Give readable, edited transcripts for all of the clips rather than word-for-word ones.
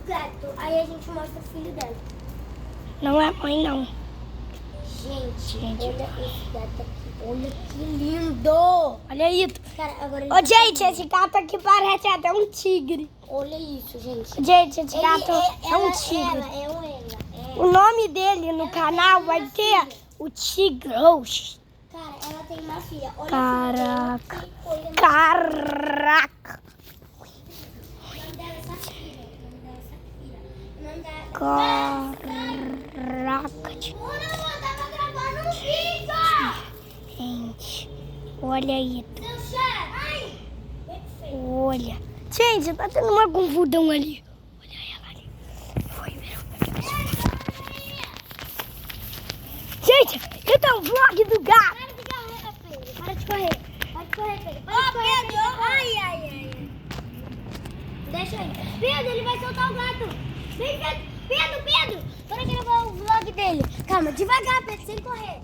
gato. Aí a gente mostra o filho dela. Não é mãe, não. Gente, Gente. olha esse gato aqui. Olha que lindo. Olha aí. Cara, agora ele Ô, gente, esse gato aqui parece até um tigre. olha isso, gente. Gente, esse gato é um tigre. Ela. O nome dele no canal vai ter o Tigre Roxo. Cara, ela tem uma filha. Olha Caraca. a filha dela. Que coisa. Caraca. O nome dela é Safira. O nome dela Caraca. Olha, eu tava gravando um vídeo. Gente, olha aí. Seu chefe. Ai. Olha. Gente, tá tendo uma confusão ali. Olha ela ali. Foi, virou. Gente, esse é o vlog do gato. Para de correr, Pedro. Para de correr, Pedro. Ai. Deixa ele. Pedro, ele vai soltar o gato. Vem, Pedro. Bora gravar o vlog dele. Calma, devagar, Pedro, sem correr.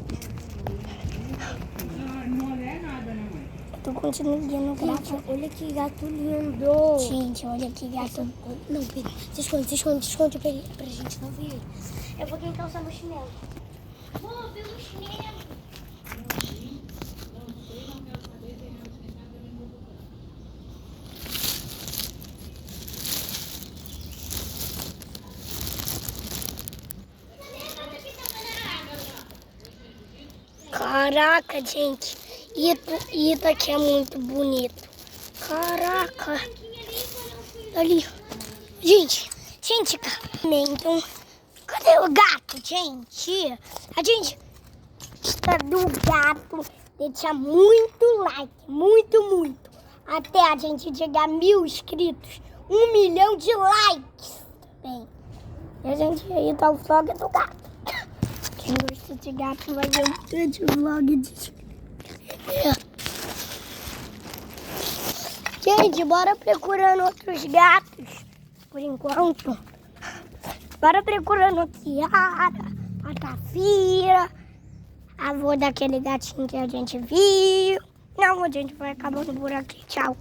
Eu tô continuando gravar. Gente, olha que gato lindo. Gente, olha que gato. Não, Pedro, se esconde pra gente não ver ele. Eu vou quem calçar meu chinelo. Vou ver o chinelo. Caraca, gente. Isso aqui é muito bonito. Caraca. Ali. Gente. Então, cadê o gato, gente? A gente está do gato. Deixa muito like. Muito. Até a gente chegar a 1000 inscritos. 1 milhão de likes. Bem, e a gente aí tá o vlog do gato. Quem gosta de gato vai ver um grande vlog de... Gente, bora procurando outros gatos. Por enquanto. Bora procurando a Kiara, a Tafira, a avó daquele gatinho que a gente viu. Não, a gente vai acabando por aqui. Tchau.